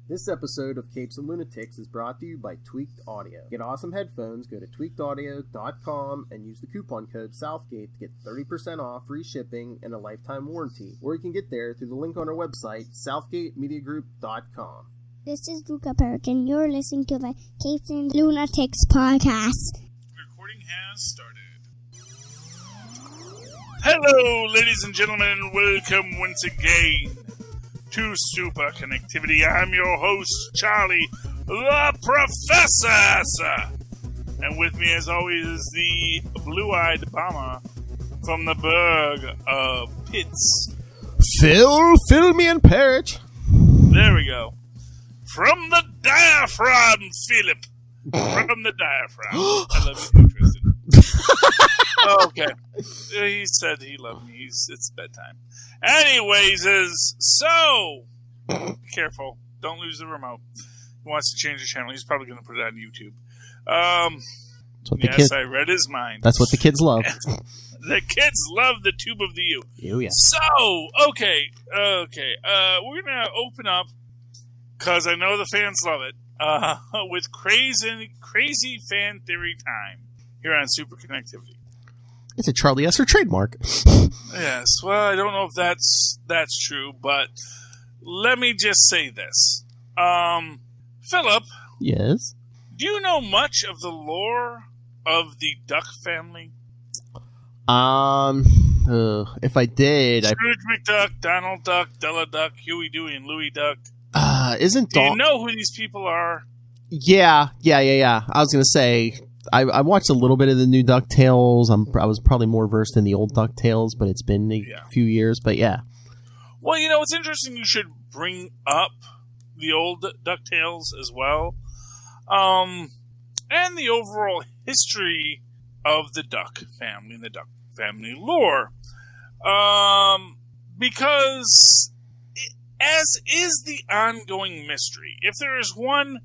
This episode of Capes and Lunatics is brought to you by Tweaked Audio. Get awesome headphones, go to tweakedaudio.com and use the coupon code Southgate to get 30% off, free shipping, and a lifetime warranty. Or you can get there through the link on our website, southgatemediagroup.com. This is Luca Perich, and you're listening to the Capes and Lunatics podcast. Recording has started. Hello, ladies and gentlemen, and welcome once again to Superconnectivity. I'm your host, Charlie, the Professor. And with me, as always, is the blue-eyed bomber from the burg of Pitts. Fill me and Perich. There we go. From the diaphragm, Philip. From the diaphragm. I love you, Tristan. Okay. He said he loved me. It's bedtime. Anyways, so be careful. Don't lose the remote. He wants to change the channel. He's probably going to put it on YouTube. Yes, I read his mind. That's what the kids love. The kids love the tube of the U. Oh, yeah. So, okay. We're going to open up, because I know the fans love it, with crazy fan theory time here on Superconnectivity. It's a Charlie Esser trademark. Yes, well, I don't know if that's true, but let me just say this. Philip. Yes? Do you know much of the lore of the Duck family? If I did... Scrooge McDuck, Donald Duck, Della Duck, Huey, Dewey, and Louie Duck. Do you know who these people are? Yeah. I was going to say... I watched a little bit of the new Duck Tales. I was probably more versed in the old Duck Tales, but it's been a few years. But yeah. Well, it's interesting you should bring up the old Duck Tales as well, and the overall history of the Duck family and the Duck family lore, because as is the ongoing mystery, if there is one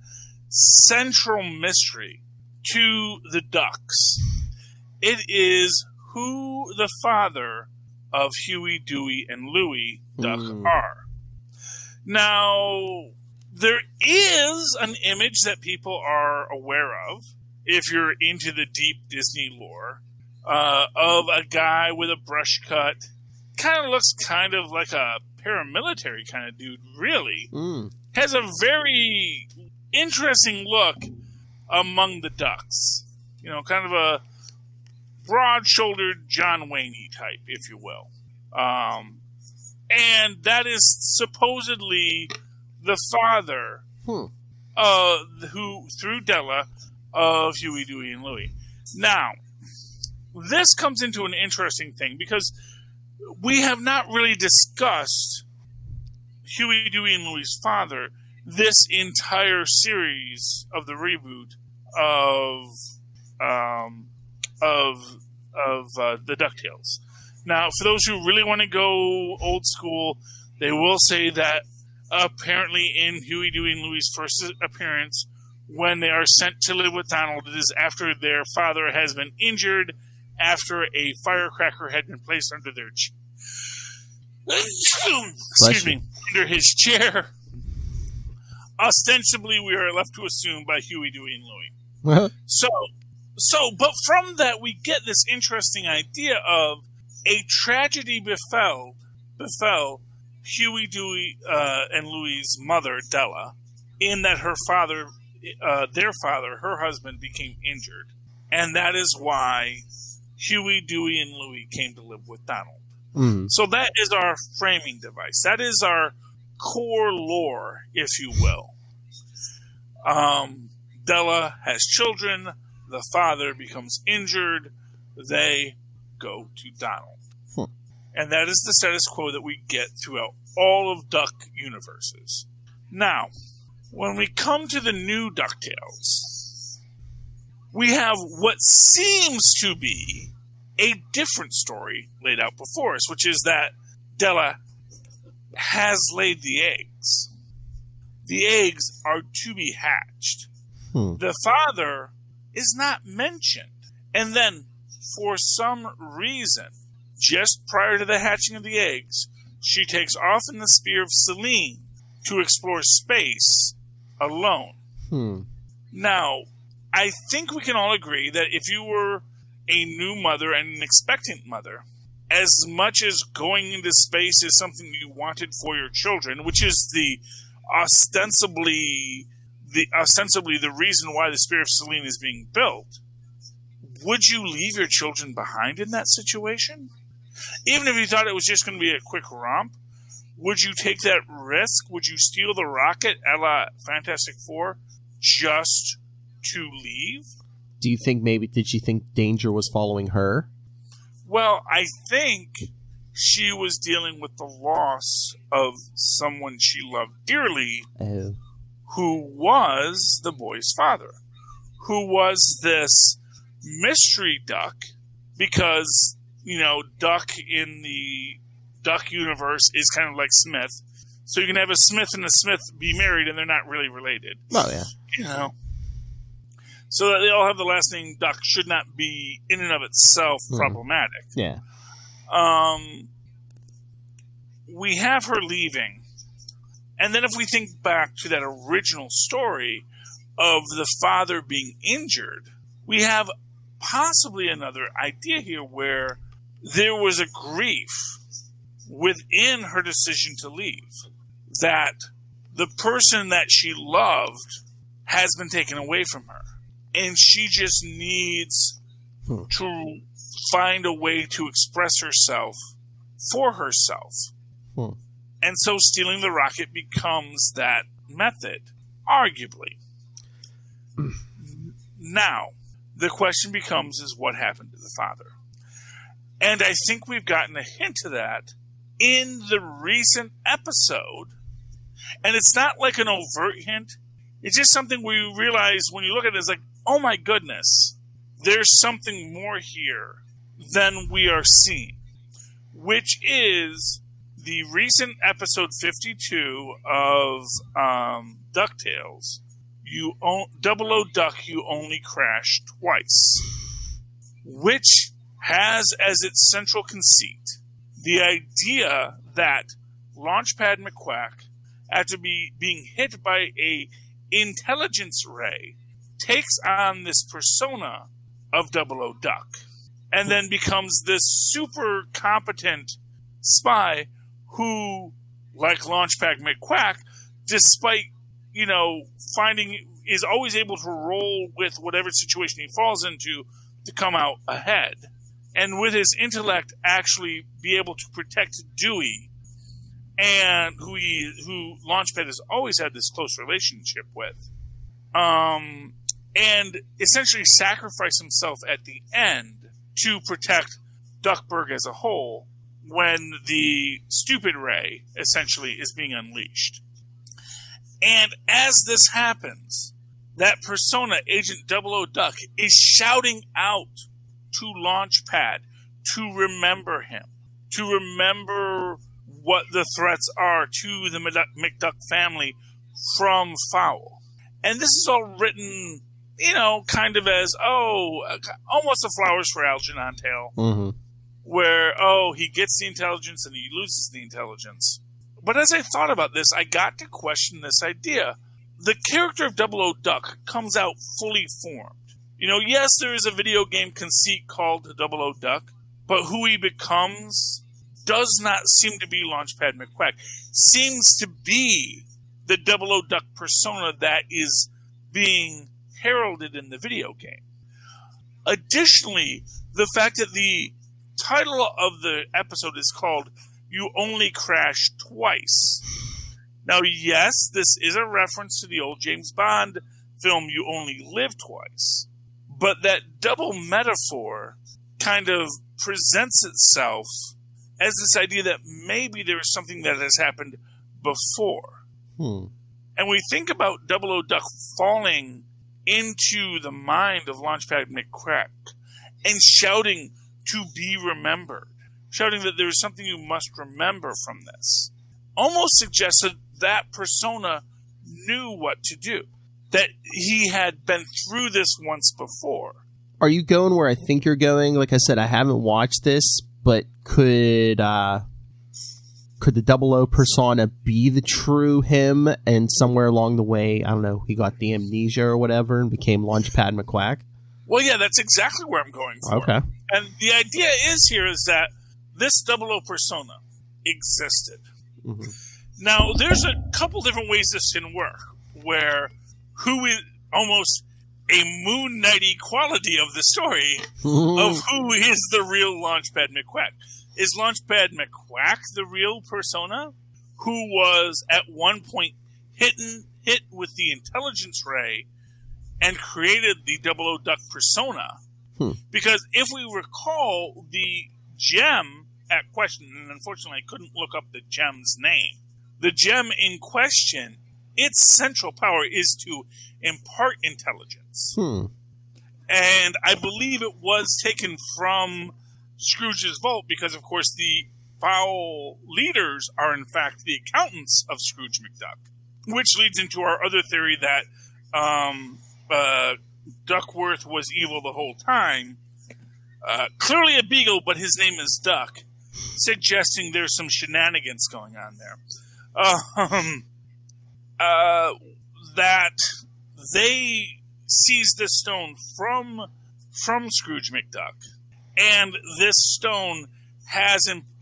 central mystery to the Ducks, it is who the father of Huey, Dewey, and Louie Duck are. Now, there is an image that people are aware of, if you're into the deep Disney lore, of a guy with a brush cut. Kind of looks kind of like a paramilitary kind of dude, really. Has a very interesting look among the Ducks. Kind of a broad-shouldered John Wayne-y type, if you will. And that is supposedly the father, who, through Della, of Huey, Dewey, and Louie. Now, this comes into an interesting thing, because we have not really discussed Huey, Dewey, and Louie's father this entire series of the reboot of the DuckTales. Now, for those who really want to go old school, they will say that apparently in Huey, Dewey, and Louie's first appearance, when they are sent to live with Donald, it is after their father has been injured after a firecracker had been placed under their under his chair. Ostensibly, we are left to assume by Huey, Dewey, and Louie. But from that, we get this interesting idea of a tragedy befell Huey, Dewey, and Louie's mother, Della, in that her father, her husband, became injured. And that is why Huey, Dewey, and Louie came to live with Donald. So that is our framing device. That is our core lore, if you will. Della has children. The father becomes injured. They go to Donald. And that is the status quo that we get throughout all of Duck universes. Now, when we come to the new DuckTales, we have what seems to be a different story laid out before us, which is that Della has laid the eggs. The eggs are to be hatched. The father is not mentioned. And then, for some reason, just prior to the hatching of the eggs, she takes off in the spear of Selene to explore space alone. Now, I think we can all agree that if you were a new mother and an expectant mother, as much as going into space is something you wanted for your children, which is ostensibly the reason why the Spirit of Selene is being built, would you leave your children behind in that situation? Even if you thought it was just going to be a quick romp, would you take that risk? Would you steal the rocket a la Fantastic Four just to leave? Do you think did she think danger was following her? Well, I think she was dealing with the loss of someone she loved dearly, who was the boy's father, who was this mystery duck, because, Duck in the Duck universe is kind of like Smith. So you can have a Smith and a Smith be married and they're not really related. Oh, yeah. So that they all have the last name Duck should not be in and of itself problematic. Yeah. We have her leaving. And then if we think back to that original story of the father being injured, we have possibly another idea here where there was a grief within her decision to leave. That the person that she loved has been taken away from her. And she just needs to find a way to express herself for herself. And so stealing the rocket becomes that method, arguably. Now, the question becomes is what happened to the father? And I think we've gotten a hint of that in the recent episode. And it's not like an overt hint. It's just something we realize when you look at it, it's like, oh my goodness, there's something more here than we are seeing, which is the recent episode 52 of DuckTales, Double O Duck, You Only Crash Twice, which has as its central conceit the idea that Launchpad McQuack, after being hit by a intelligence ray, takes on this persona of Double O Duck, and then becomes this super competent spy who, like Launchpad McQuack, despite, is always able to roll with whatever situation he falls into to come out ahead. And with his intellect, actually be able to protect Dewey, and who Launchpad has always had this close relationship with. And essentially sacrifice himself at the end to protect Duckburg as a whole when the stupid ray essentially is being unleashed. And as this happens, that persona, Agent 00 Duck, is shouting out to Launchpad to remember him, to remember what the threats are to the McDuck family from Fowl. And this is all written, kind of as, almost a Flowers for Algernon tale, where, he gets the intelligence and he loses the intelligence. But as I thought about this, I got to question this idea. The character of 00 Duck comes out fully formed. Yes, there is a video game conceit called 00 Duck, but who he becomes does not seem to be Launchpad McQuack. Seems to be the 00 Duck persona that is being heralded in the video game. Additionally, the fact that the title of the episode is called You Only Crash Twice. Now, yes, this is a reference to the old James Bond film You Only Live Twice. But that double metaphor kind of presents itself as this idea that maybe there is something that has happened before. And we think about 00 Duck falling into the mind of Launchpad McQuack and shouting to be remembered, shouting that there is something you must remember from this, almost suggests that persona knew what to do, that he had been through this once before. Are you going where I think you're going? Like I said, I haven't watched this, but could could the 00 persona be the true him, and somewhere along the way, I don't know, he got the amnesia or whatever and became Launchpad McQuack? Well, yeah, that's exactly where I'm going for. Okay. And the idea is that this 00 persona existed. Mm-hmm. Now, there's a couple different ways this can work, where who is almost a Moon Knight-y quality of the story of who is the real Launchpad McQuack. Is Launchpad McQuack the real persona who was at one point hit with the intelligence ray and created the 00 Duck persona? Because if we recall the gem at question, and unfortunately I couldn't look up the gem's name, the gem in question, its central power is to impart intelligence. And I believe it was taken from Scrooge's vault because, of course, the foul leaders are, in fact, the accountants of Scrooge McDuck, which leads into our other theory that Duckworth was evil the whole time. Clearly a beagle, but his name is Duck, suggesting there's some shenanigans going on there. That they seized this stone from Scrooge McDuck, and this stone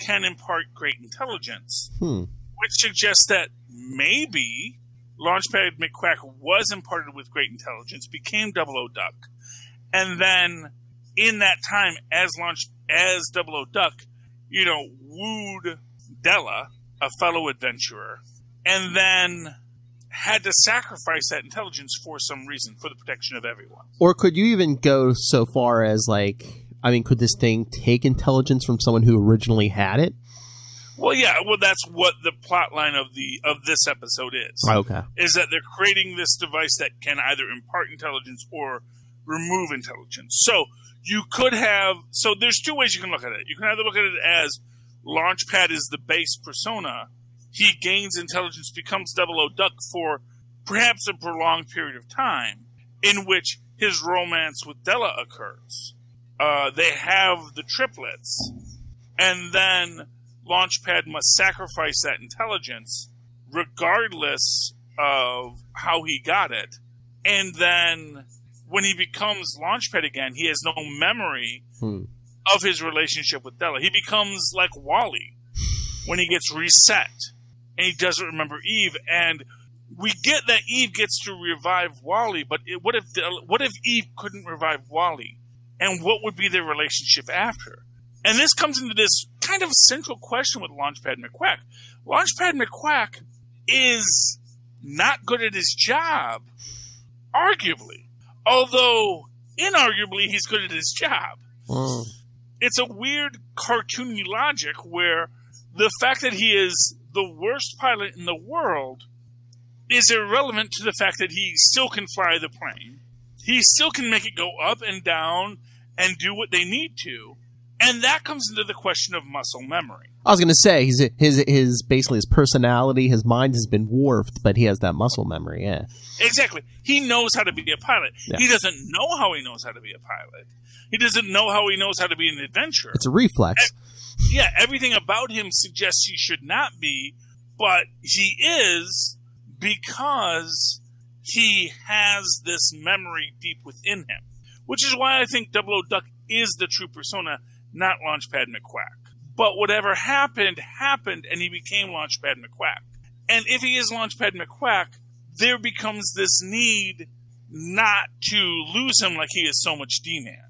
can impart great intelligence, which suggests that maybe Launchpad McQuack was imparted with great intelligence, became 00 Duck, and then in that time, as 00 Duck, wooed Della, a fellow adventurer, and then had to sacrifice that intelligence for some reason, for the protection of everyone. Or could you even go so far as, could this thing take intelligence from someone who originally had it? Well, yeah. Well, that's what the plot line of this episode is. Okay. Is that they're creating this device that can either impart intelligence or remove intelligence. So you could have... So there's two ways you can look at it. You can either look at it as Launchpad is the base persona. He gains intelligence, becomes 00 Duck for perhaps a prolonged period of time, in which his romance with Della occurs. They have the triplets, and then Launchpad must sacrifice that intelligence, regardless of how he got it. And then when he becomes Launchpad again, he has no memory of his relationship with Della. He becomes like Wally when he gets reset. And he doesn't remember Eve, and we get that Eve gets to revive Wally, but what if Eve couldn't revive Wally? And what would be their relationship after? And this comes into this kind of central question with Launchpad McQuack. Launchpad McQuack is not good at his job, arguably. Although, inarguably, he's good at his job. It's a weird cartoony logic where the fact that he is the worst pilot in the world is irrelevant to the fact that he still can fly the plane. He still can make it go up and down and do what they need to. And that comes into the question of muscle memory. I was going to say, his basically his personality, his mind has been warped, but he has that muscle memory, yeah. Exactly. He knows how to be a pilot. Yeah. He doesn't know how he knows how to be a pilot. He doesn't know how he knows how to be an adventurer. It's a reflex. Everything about him suggests he should not be, but he is because he has this memory deep within him. Which is why I think 00 Duck is the true persona, not Launchpad McQuack. But whatever happened, and he became Launchpad McQuack. And if he is Launchpad McQuack, there becomes this need not to lose him like he is so much D-Man.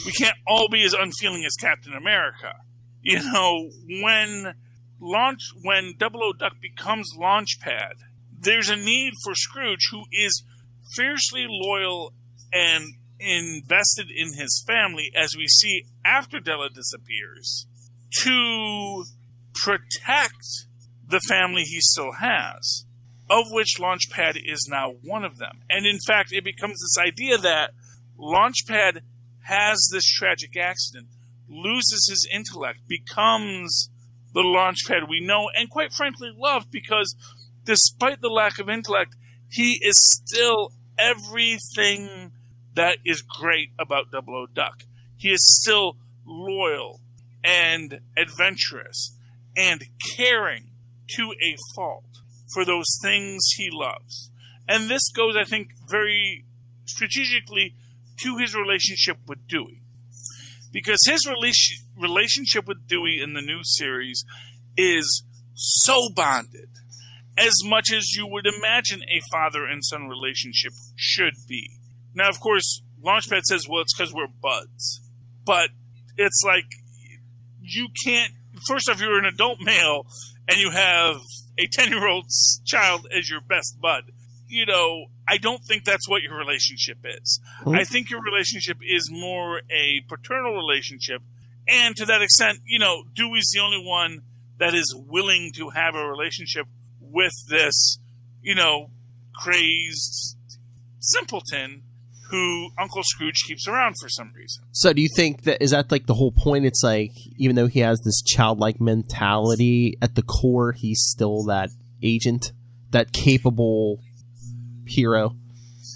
We can't all be as unfeeling as Captain America. When 00 Duck becomes Launchpad, there's a need for Scrooge, who is fiercely loyal and invested in his family, as we see after Della disappears, to protect the family he still has, of which Launchpad is now one of them. And in fact, it becomes this idea that Launchpad has this tragic accident, loses his intellect, becomes the Launchpad we know and quite frankly love, because despite the lack of intellect, he is still everything that is great about 00 Duck. He is still loyal and adventurous and caring to a fault for those things he loves. And this goes, I think, very strategically to his relationship with Dewey. Because his relationship with Dewey in the new series is so bonded, as much as you would imagine a father and son relationship should be. Now, of course, Launchpad says, well, it's because we're buds. But it's like, you can't... First off, you're an adult male, and you have a 10-year-old child as your best bud. You know, I don't think that's what your relationship is. Mm-hmm. I think your relationship is more a paternal relationship. And to that extent, you know, Dewey's the only one that is willing to have a relationship with this, you know, crazed simpleton who Uncle Scrooge keeps around for some reason. So do you think that, is that like the whole point? It's like, even though he has this childlike mentality, at the core, he's still that agent, that capable hero?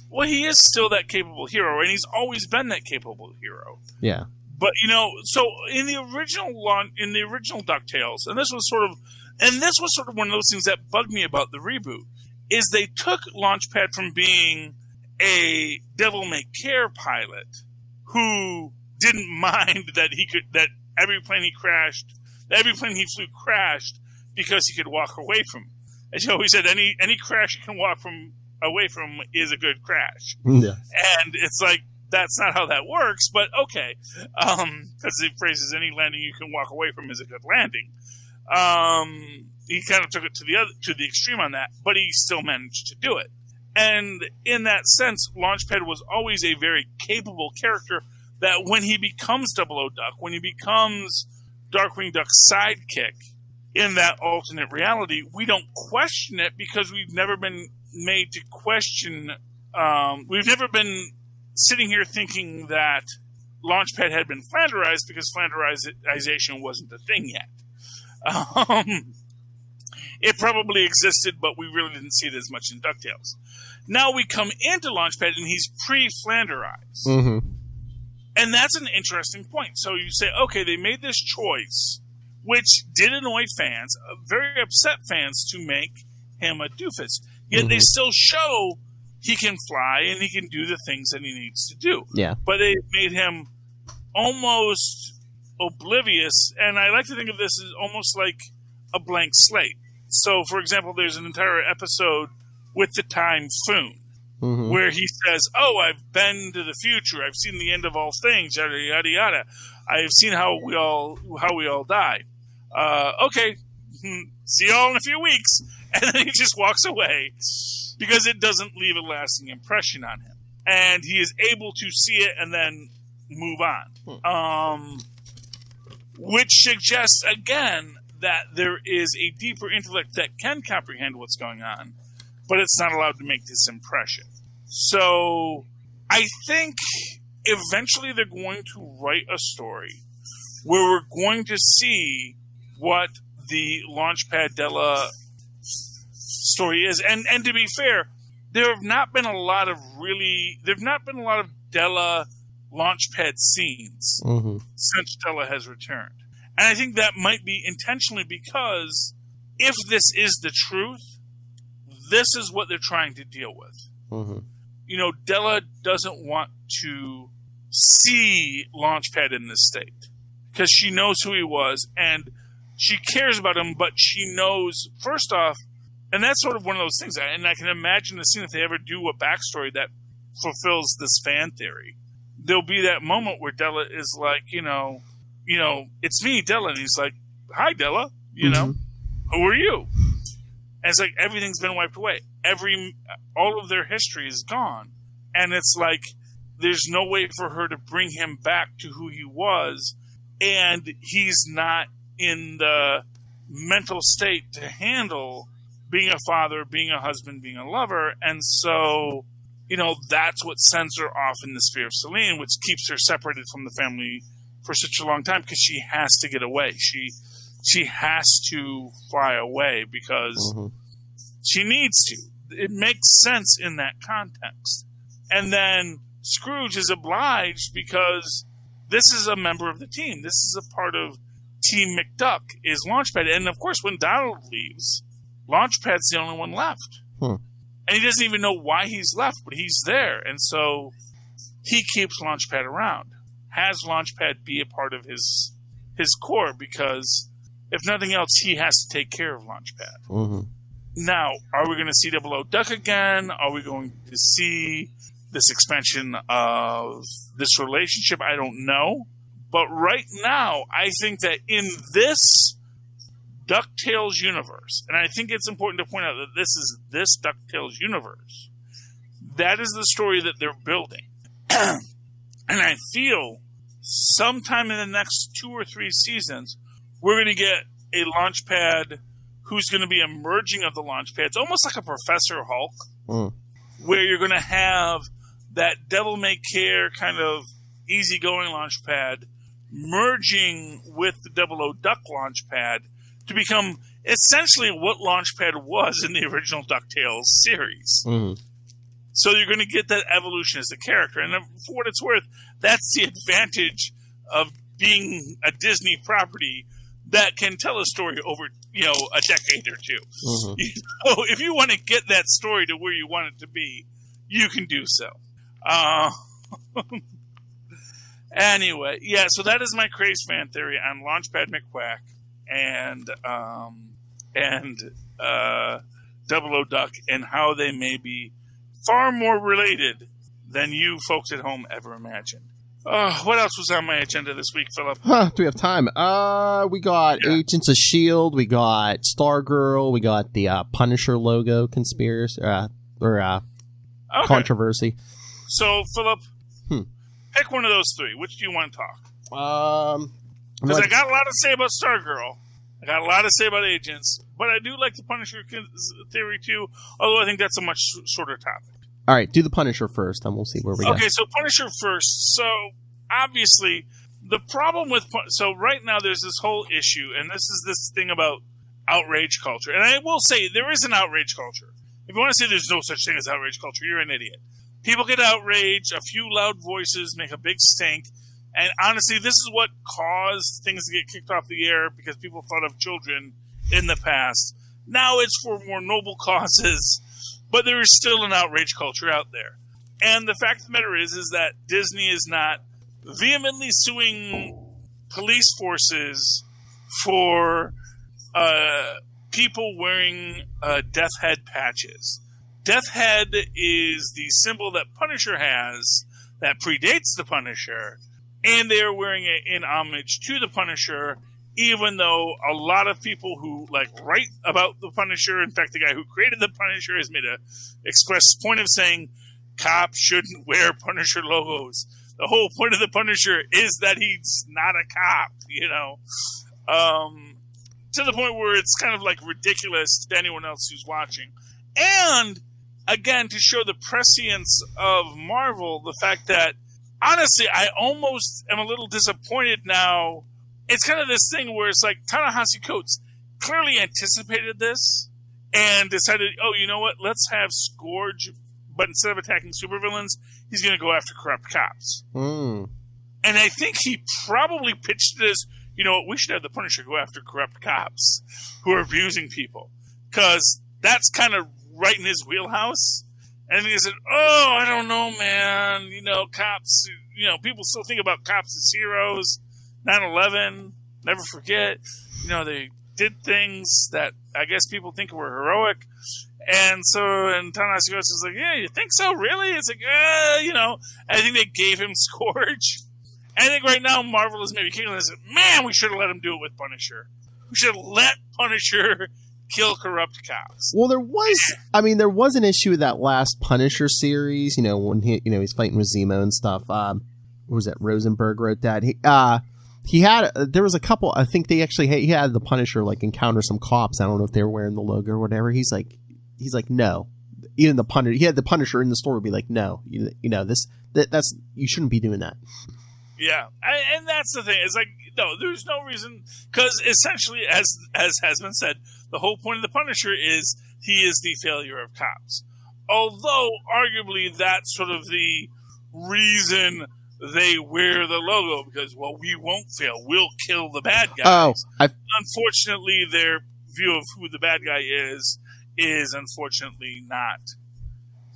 Well, he is still that capable hero, and he's always been that capable hero. Yeah. But, you know, so in the original DuckTales, and this was sort of one of those things that bugged me about the reboot, is they took Launchpad from being a devil-may-care pilot who didn't mind that every plane he flew crashed because he could walk away from. As you always said, any crash you can walk away from is a good crash. Yeah. And it's like, that's not how that works, but okay. Because the phrase is, any landing you can walk away from is a good landing. He kind of took it to the extreme on that, but he still managed to do it. And in that sense, Launchpad was always a very capable character that when he becomes 00 Duck, when he becomes Darkwing Duck's sidekick in that alternate reality, we don't question it because we've never been made to question. We've never been sitting here thinking that Launchpad had been Flanderized because Flanderization wasn't a thing yet. It probably existed, but we really didn't see it as much in DuckTales. Now we come into Launchpad, and he's pre-Flanderized. Mm-hmm. And that's an interesting point. So you say, okay, they made this choice, which did annoy fans, very upset fans, to make him a doofus. Yet they still show he can fly, and he can do the things that he needs to do. Yeah. But they made him almost oblivious, and I like to think of this as almost like a blank slate. So, for example, there's an entire episode with the Typhoon, where he says, oh, I've been to the future. I've seen the end of all things, yada, yada, yada. I've seen how we all die. Okay, see you all in a few weeks. And then he just walks away because it doesn't leave a lasting impression on him. And he is able to see it and then move on. Which suggests, again, that there is a deeper intellect that can comprehend what's going on, but it's not allowed to make this impression. So I think eventually they're going to write a story where we're going to see what the Launchpad Della story is. And to be fair, there have not been a lot of Della Launchpad scenes since Della has returned. And I think that might be intentionally because if this is the truth, this is what they're trying to deal with. You know, Della doesn't want to see Launchpad in this state because she knows who he was and she cares about him, but she knows, first off, and that's sort of one of those things, and I can imagine the scene if they ever do a backstory that fulfills this fan theory. There'll be that moment where Della is like, you know, it's me, Della. And he's like, hi, Della. You know, who are you? And it's like everything's been wiped away. All of their history is gone. And it's like there's no way for her to bring him back to who he was. And he's not in the mental state to handle being a father, being a husband, being a lover. And so, you know, that's what sends her off in the sphere of Selene, which keeps her separated from the family for such a long time because she has to get away. She has to fly away because she needs to. It makes sense in that context. And then Scrooge is obliged because this is a member of the team. This is a part of Team McDuck is Launchpad. And, of course, when Donald leaves, Launchpad's the only one left. And he doesn't even know why he's left, but he's there. And so he keeps Launchpad around. Has Launchpad be a part of his core, because if nothing else, he has to take care of Launchpad. Now, are we going to see Double O Duck again? Are we going to see this expansion of this relationship? I don't know. But right now, I think that in this DuckTales universe, and I think it's important to point out that this is this DuckTales universe, that is the story that they're building. And I feel sometime in the next 2 or 3 seasons, we're going to get a Launchpad who's going to be emerging of the Launchpad. It's almost like a Professor Hulk, where you're going to have that devil-may-care kind of easygoing Launchpad merging with the Double O Duck Launchpad to become essentially what Launchpad was in the original DuckTales series. So you're going to get that evolution as a character. And for what it's worth, that's the advantage of being a Disney property that can tell a story over, a decade or two. If you want to get that story to where you want it to be, you can do so. Anyway, yeah, so that is my craze fan theory on Launchpad McQuack and Double O Duck, and how they may be far more related than you folks at home ever imagined. What else was on my agenda this week, Philip? Do we have time? We got Agents of S.H.I.E.L.D., we got Stargirl, we got the Punisher logo conspiracy, controversy. So, Philip, pick one of those 3. Which do you want to talk? Because I got a lot to say about Stargirl. I got a lot to say about Agents. But I do like the Punisher theory, too, although I think that's a much shorter topic. All right, do the Punisher first, and we'll see where we go. Okay, so Punisher first. So, obviously, the problem with... So, right now, there's this whole issue, and this is this thing about outrage culture. And I will say, there is an outrage culture. If you want to say there's no such thing as outrage culture, you're an idiot. People get outraged, a few loud voices make a big stink, and honestly, this is what caused things to get kicked off the air, because people thought of children in the past. Now it's for more noble causes, but there is still an outrage culture out there. And the fact of the matter is that Disney is not vehemently suing police forces for people wearing death head patches. Death head is the symbol that Punisher has that predates the Punisher, and they are wearing it in homage to the Punisher, even though a lot of people who write about the Punisher, in fact, the guy who created the Punisher has made a express point of saying cops shouldn't wear Punisher logos. The whole point of the Punisher is that he's not a cop, to the point where it's kind of ridiculous to anyone else who's watching. And again, to show the prescience of Marvel, the fact that, honestly, I almost am a little disappointed now. It's kind of this thing where it's Ta-Nehisi Coates clearly anticipated this and decided, oh, you know what, let's have Scourge, but instead of attacking supervillains, he's going to go after corrupt cops. And I think he probably pitched it as, you know what, we should have the Punisher go after corrupt cops who are abusing people, because that's kind of right in his wheelhouse. And he said, oh, I don't know, man. Cops, people still think about cops as heroes. 9/11, never forget. They did things that I guess people think were heroic. And Ta-Nehisi Coates was like, yeah, you think so? Really? It's I think they gave him Scourge. I think right now Marvel is maybe kicking and said, man, we should have let him do it with Punisher. We should have let Punisher kill corrupt cops. Well, there was an issue with that last Punisher series, when he's fighting with Zemo and stuff. What was that? Rosenberg wrote that. There was a couple, I think he had the Punisher encounter some cops. I don't know if they were wearing the logo or whatever. He's like, no. Even the Punisher, he had the Punisher in the store would be like, no, that's, you shouldn't be doing that. Yeah. And that's the thing. It's no, there's no reason, because essentially, as has been said, the whole point of the Punisher is he is the failure of cops. Although, arguably, that's sort of the reason they wear the logo because, well, we won't fail. We'll kill the bad guys. Unfortunately, their view of who the bad guy is unfortunately not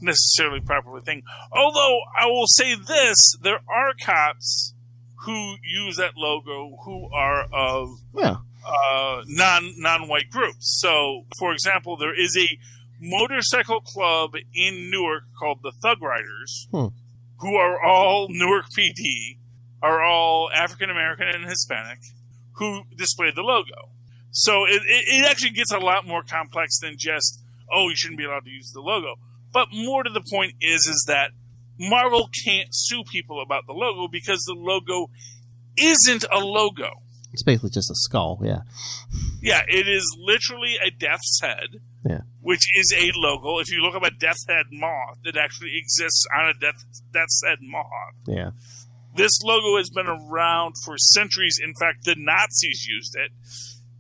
necessarily properly thing. Although, I will say this, there are cops who use that logo who are of non-white groups. So, for example, there is a motorcycle club in Newark called the Thug Riders, who are all Newark PD, are all African American and Hispanic, who display the logo. So it actually gets a lot more complex than just, oh, you shouldn't be allowed to use the logo. But more to the point is that Marvel can't sue people about the logo because the logo isn't a logo. It's basically just a skull, yeah. Yeah, it is literally a death's head, which is a logo. If you look up a death's head moth, it actually exists on a death's head moth. Yeah. This logo has been around for centuries. In fact, the Nazis used it.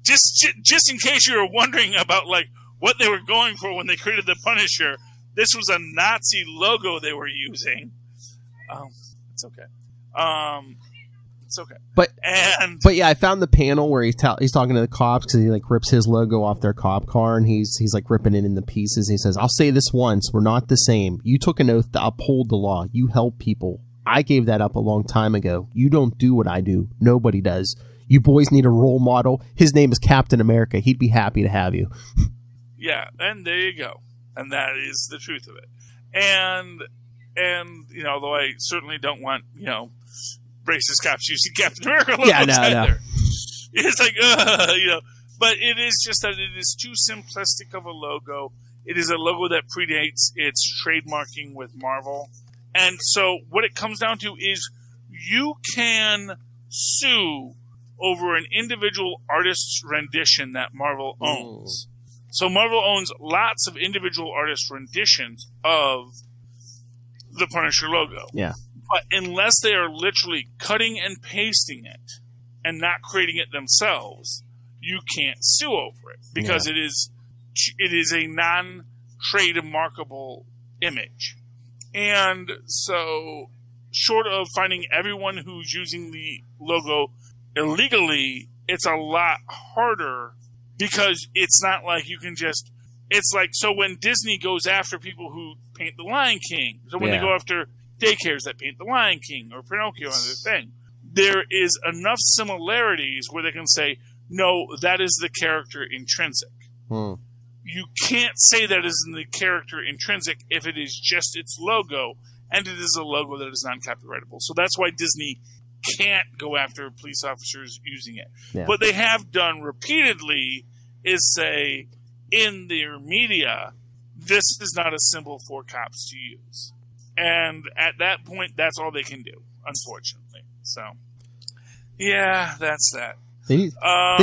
Just in case you were wondering about like what they were going for when they created the Punisher, this was a Nazi logo they were using. It's okay. It's okay. But yeah, I found the panel where he's talking to the cops because he like rips his logo off their cop car and he's like ripping it into pieces. He says, "I'll say this once: we're not the same. You took an oath to uphold the law. You help people. I gave that up a long time ago. You don't do what I do. Nobody does. You boys need a role model. His name is Captain America. He'd be happy to have you." Yeah, and there you go. And that is the truth of it. And you know, although I certainly don't want, you know, racist cops using Captain America logos either. It's like, you know, but it is just that it is too simplistic of a logo. It is a logo that predates its trademarking with Marvel. And so what it comes down to is you can sue over an individual artist's rendition that Marvel owns. So Marvel owns lots of individual artist renditions of the Punisher logo. Yeah. But unless they are literally cutting and pasting it and not creating it themselves, you can't sue over it because it is a non-trade markable image. And so, short of finding everyone who's using the logo illegally, it's a lot harder because it's not like you can just... It's like, so when Disney goes after people who paint the Lion King, so when they go after daycares that paint the Lion King or Pinocchio and their thing, there is enough similarities where they can say, no, that is the character intrinsic. You can't say that is the character intrinsic if it is just its logo, and it is a logo that is non-copyrightable. So that's why Disney can't go after police officers using it. Yeah. What they have done repeatedly is say, in their media, this is not a symbol for cops to use. And at that point, that's all they can do, unfortunately. So, yeah, that's that. They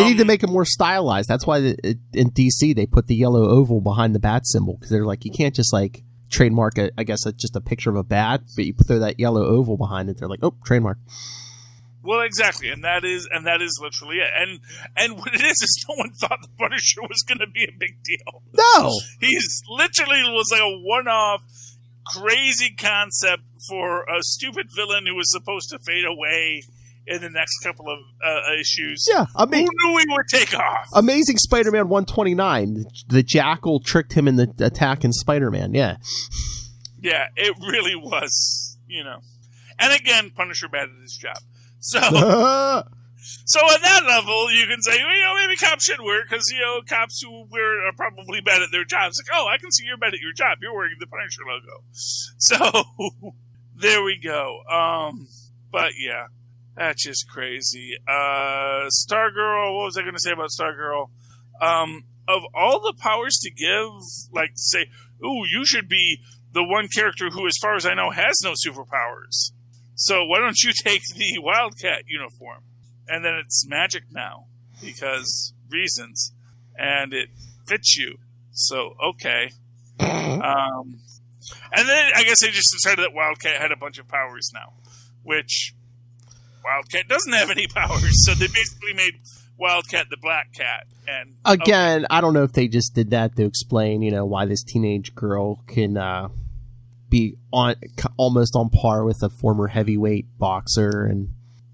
need to make it more stylized. That's why in DC they put the yellow oval behind the bat symbol, because they're like, you can't just like trademark just a picture of a bat, but you throw that yellow oval behind it. They're like, oh, trademark. Well, exactly, and that is literally it. And what it is no one thought the Punisher was going to be a big deal. No, he's literally was like a one-off, crazy concept for a stupid villain who was supposed to fade away in the next couple of issues. Yeah, who knew he would take off? Amazing Spider-Man 129. The Jackal tricked him in the attack in Spider-Man. Yeah, it really was, you know. And again, Punisher bad at his job. So on that level, you can say, well, you know, maybe cops should wear it because, you know, cops who wear it are probably bad at their jobs. Like, oh, I can see you're bad at your job. You're wearing the Punisher logo. So there we go. But yeah, that's just crazy. Stargirl, what was I going to say about Stargirl? Of all the powers to give, like say, ooh, you should be the one character who, as far as I know, has no superpowers. So why don't you take the Wildcat uniform? And then it's magic now, because reasons. And it fits you. So, okay. And then I guess they just decided that Wildcat had a bunch of powers now. Which, Wildcat doesn't have any powers. So they basically made Wildcat the Black Cat. And again, I don't know if they just did that to explain, you know, why this teenage girl can... be almost on par with a former heavyweight boxer. And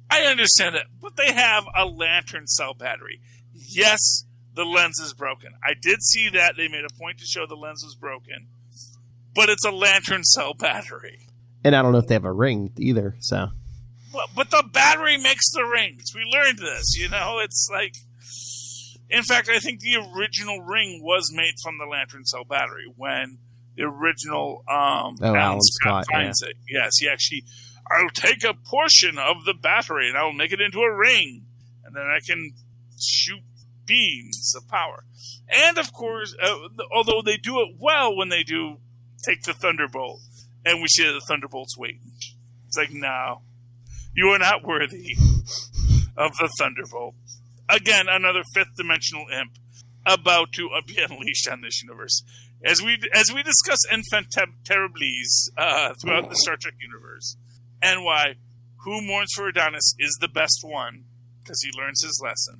I understand that, but they have a lantern cell battery. Yes, the lens is broken. I did see that. They made a point to show the lens was broken, but it's a lantern cell battery. And I don't know if they have a ring either. So, but the battery makes the rings. We learned this. It's like. In fact, I think the original ring was made from the lantern cell battery when the original Alan Scott finds it. Yes, he actually, I'll take a portion of the battery and I'll make it into a ring, and then I can shoot beams of power. And of course, although they do it well when they do take the Thunderbolt, and we see the Thunderbolt's waiting. It's like, no, you are not worthy of the Thunderbolt. Again, another fifth dimensional imp about to be unleashed on this universe. As we discuss Enfant Terribles throughout the Star Trek universe, and why Who Mourns for Adonis is the best one, because he learns his lesson.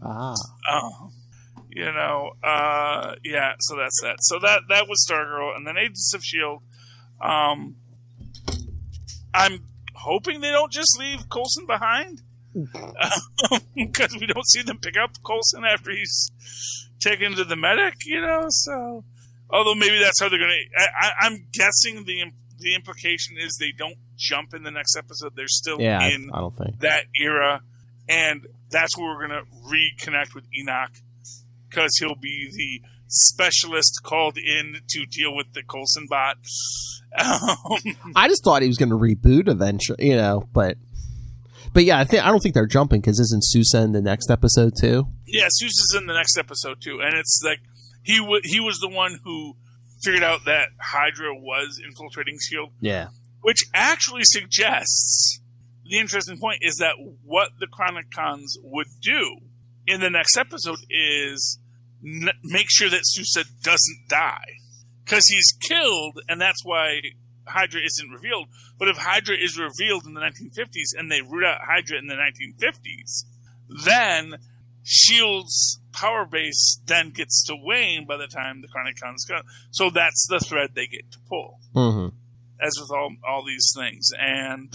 Yeah, so that's that. So that was Stargirl, and then Agents of S.H.I.E.L.D. I'm hoping they don't just leave Coulson behind. Because we don't see them pick up Coulson after he's taken to the medic, so although maybe that's how they're gonna I'm guessing the implication is they don't jump in the next episode. They're still in I don't think that era, and that's where we're gonna reconnect with Enoch, because he'll be the specialist called in to deal with the Coulson bot. I just thought he was going to reboot eventually, But yeah, I don't think they're jumping, because isn't Sousa in the next episode too? Yeah, Sousa's in the next episode too, and it's like he was the one who figured out that Hydra was infiltrating S.H.I.E.L.D. Yeah, which actually suggests the interesting point is that what the Chronicons would do in the next episode is make sure that Sousa doesn't die, because he's killed, and that's why Hydra isn't revealed. But if Hydra is revealed in the 1950s and they root out Hydra in the 1950s, then S.H.I.E.L.D's power base then gets to wane by the time the Chronicons go. So that's the thread they get to pull, as with all these things. And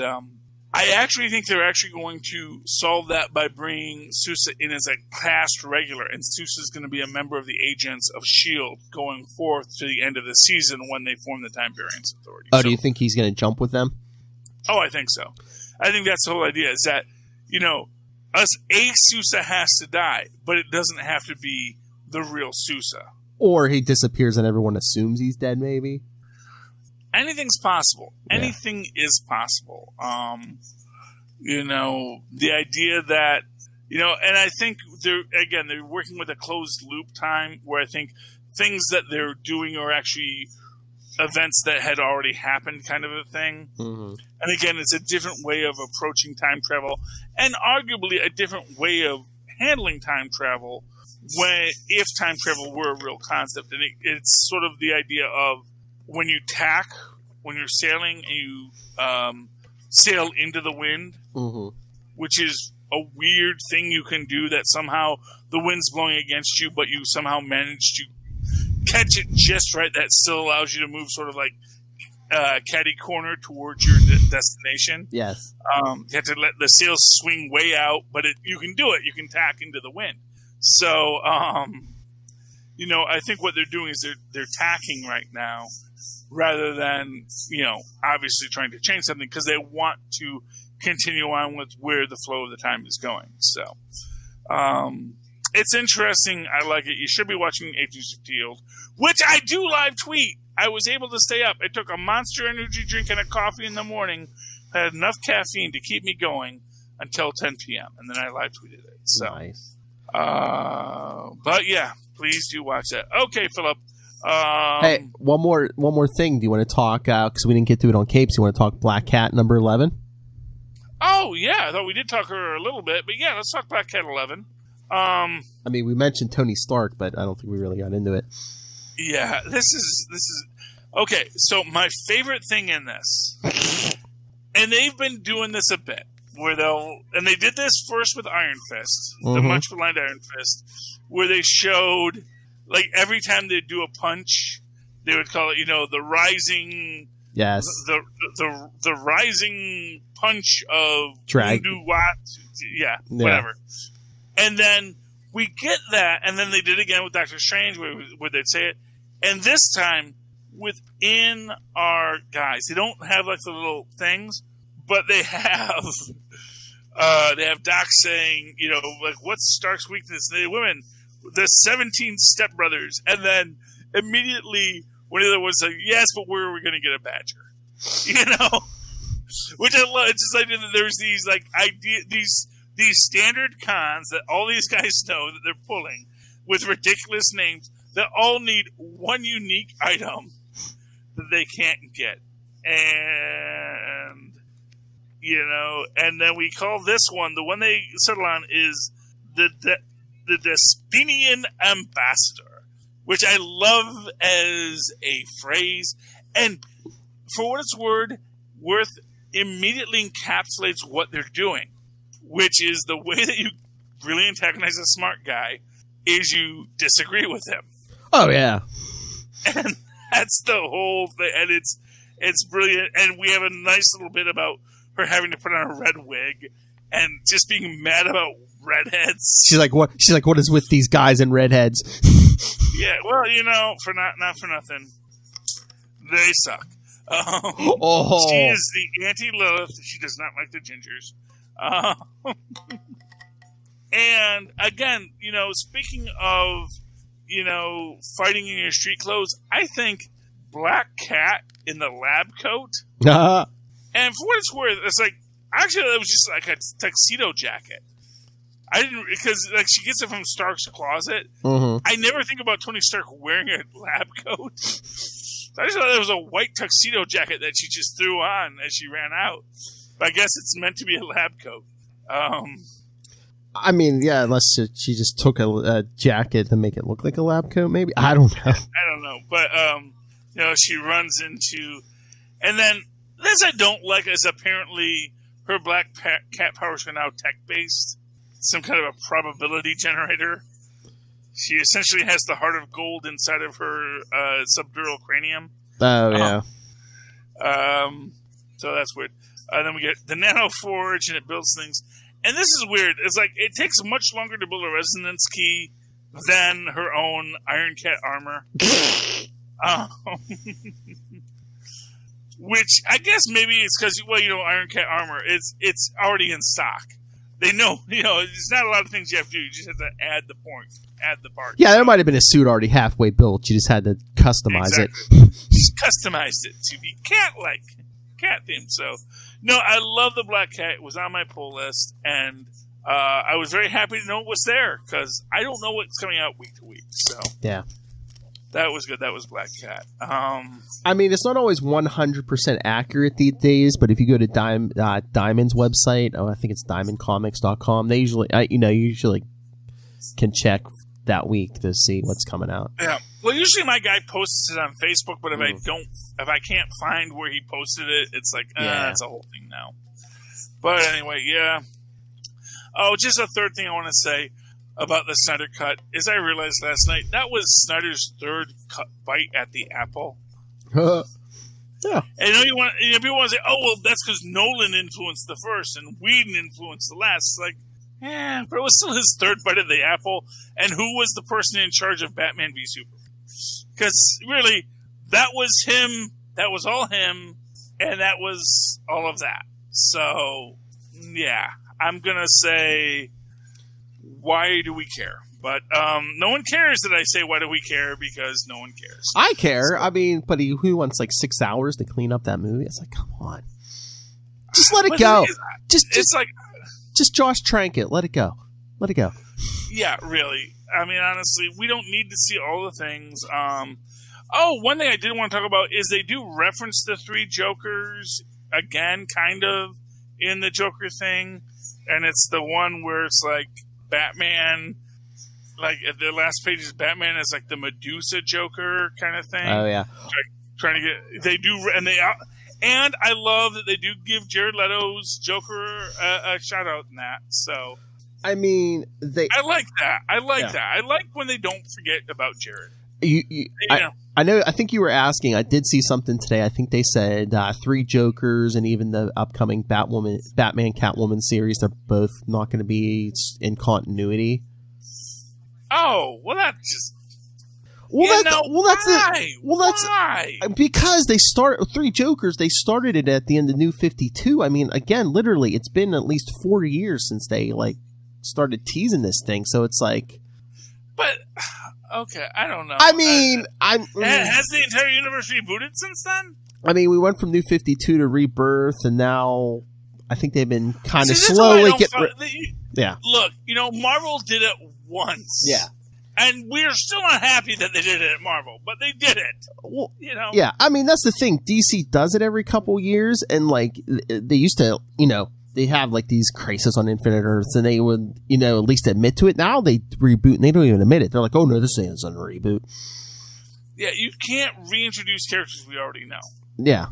I actually think they're actually going to solve that by bringing Sousa in as a cast regular, and Sousa's going to be a member of the Agents of S.H.I.E.L.D. going forth to the end of the season when they form the Time Variance Authority. Oh, so, do you think he's going to jump with them? Oh, I think so. I think that's the whole idea, is that, a Sousa has to die, but it doesn't have to be the real Sousa. Or he disappears and everyone assumes he's dead, maybe? Anything's possible. Yeah. Anything is possible. The idea that, and I think they're working with a closed loop time where I think things that they're doing are actually events that had already happened, kind of a thing. Mm-hmm. And again, it's a different way of approaching time travel, and arguably a different way of handling time travel if time travel were a real concept. And it's sort of the idea of, when you're sailing and you sail into the wind, which is a weird thing you can do, that somehow the wind's blowing against you, but you somehow manage to catch it just right. That still allows you to move sort of like catty corner towards your destination. Yes. You have to let the sails swing way out, but you can do it. You can tack into the wind. So, I think what they're doing is they're tacking right now, rather than, obviously trying to change something, because they want to continue on with where the flow of the time is going. So, it's interesting. I like it. You should be watching Agents of S.H.I.E.L.D., which I do live tweet. I was able to stay up. I took a Monster energy drink and a coffee in the morning. I had enough caffeine to keep me going until 10 p.m., and then I live tweeted it. So, nice. But yeah, please do watch that. Okay, Philip. Hey, one more thing. Do you want to talk, because we didn't get to it on Capes, you want to talk Black Cat number 11? Oh, yeah. I thought we did talk her a little bit, but yeah, let's talk Black Cat 11. We mentioned Tony Stark, but I don't think we really got into it. Yeah, this is okay. So my favorite thing in this, and they've been doing this a bit, where they did this first with Iron Fist, the much maligned Iron Fist, where they showed, like, every time they do a punch, they would call it, the rising Yes. The rising punch of Drag. Yeah, whatever. And then we get that, and then they did it again with Doctor Strange, where they'd say it. And this time, within our guys, they don't have like the little things, but they have Doc saying, you know, like, what's Stark's weakness? The women, the 17 stepbrothers, and then immediately one of the ones like, yes, but where are we going to get a badger? You know, which I love. It's just like there's these like these standard cons that all these guys know that they're pulling with ridiculous names that all need one unique item that they can't get, and you know, and then we call this one, the one they settle on is the Despinian Ambassador, which I love as a phrase, and for what it's worth, immediately encapsulates what they're doing, which is the way that you really antagonize a smart guy is you disagree with him. Oh, yeah. And that's the whole thing, and it's brilliant, and we have a nice little bit about her having to put on a red wig and just being mad about redheads. She's like, what? She's like, what is with these guys and redheads? Yeah, well, you know, not for nothing, they suck. She is the anti-Lilith. She does not like the gingers. And again, you know, speaking of, you know, fighting in your street clothes, I think Black Cat in the lab coat. And for what it's worth, it's like, actually, it was just like a tuxedo jacket. I didn't, because like she gets it from Stark's closet. Mm-hmm. I never think about Tony Stark wearing a lab coat. I just thought it was a white tuxedo jacket that she just threw on as she ran out. But I guess it's meant to be a lab coat. I mean, yeah, unless she just took a jacket to make it look like a lab coat, maybe. I don't know. I don't know. But, you know, she runs into... And then, this I don't like is apparently her Black Cat powers are now tech-based. Some kind of a probability generator. She essentially has the heart of gold inside of her subdural cranium. Oh, yeah. So that's weird. Then we get the Nano Forge, and it builds things. And this is weird. It's like, it takes much longer to build a resonance key than her own Iron Cat armor. Which, I guess maybe it's because, well, you know, Iron Cat armor, it's already in stock. They know, you know, there's not a lot of things you have to do. You just have to add the parts. Yeah, there might have been a suit already halfway built. You just had to customize it. Just customized it to be cat-like, cat-themed. So, no, I love the Black Cat. It was on my pull list, and I was very happy to know it was there, because I don't know what's coming out week to week. So, yeah. That was good. That was Black Cat. I mean, it's not always 100% accurate these days, but if you go to Diamond's website, I think it's diamondcomics.com, they usually can check that week to see what's coming out. Yeah. Well, usually my guy posts it on Facebook, but if I can't find where he posted it, it's like, it's a whole thing now. But anyway, yeah. Oh, just a third thing I want to say about the Snyder Cut is I realized last night that was Snyder's third bite at the apple. Yeah. And people want to say, oh, well, that's because Nolan influenced the first and Whedon influenced the last. It's like, yeah, but it was still his third bite of the apple. And who was the person in charge of Batman v Superman? Because really, that was him, that was all him, and that was all of that. So, yeah, I'm going to say, why do we care? But no one cares that I say, why do we care? Because no one cares. I care. So, I mean, but who wants like 6 hours to clean up that movie? It's like, come on. Just let it go. Just Josh Trank it. Let it go. Let it go. Yeah, really. I mean, honestly, we don't need to see all the things. One thing I did want to talk about is they do reference the 3 Jokers again, kind of, in the Joker thing. And it's the one where it's like Batman, like at the last page is Batman as like the Medusa Joker kind of thing. Oh, yeah. Trying to get, they do, and I love that they do give Jared Leto's Joker a shout out in that. So, I mean, I like that. I like that. I like when they don't forget about Jared. I know. I think you were asking. I did see something today. I think they said 3 Jokers and even the upcoming Batman Catwoman series. They're both not going to be in continuity. Oh, well, that's just. Why? Because they start 3 Jokers. They started it at the end of New 52. I mean, again, literally, it's been at least 4 years since they started teasing this thing. So it's like, but okay, I don't know. I mean, has the entire universe rebooted since then? I mean, we went from New 52 to Rebirth, and now I think they've been kind of slowly getting. Yeah. Look, Marvel did it once. Yeah. And we're still not happy that they did it at Marvel, but they did it. Well, yeah, I mean, that's the thing. DC does it every couple years, and they used to, they have these Crisis on Infinite Earths, and they would, at least admit to it. Now they reboot, and they don't even admit it. They're like, oh no, this isn't a reboot. Yeah, you can't reintroduce characters we already know. Yeah.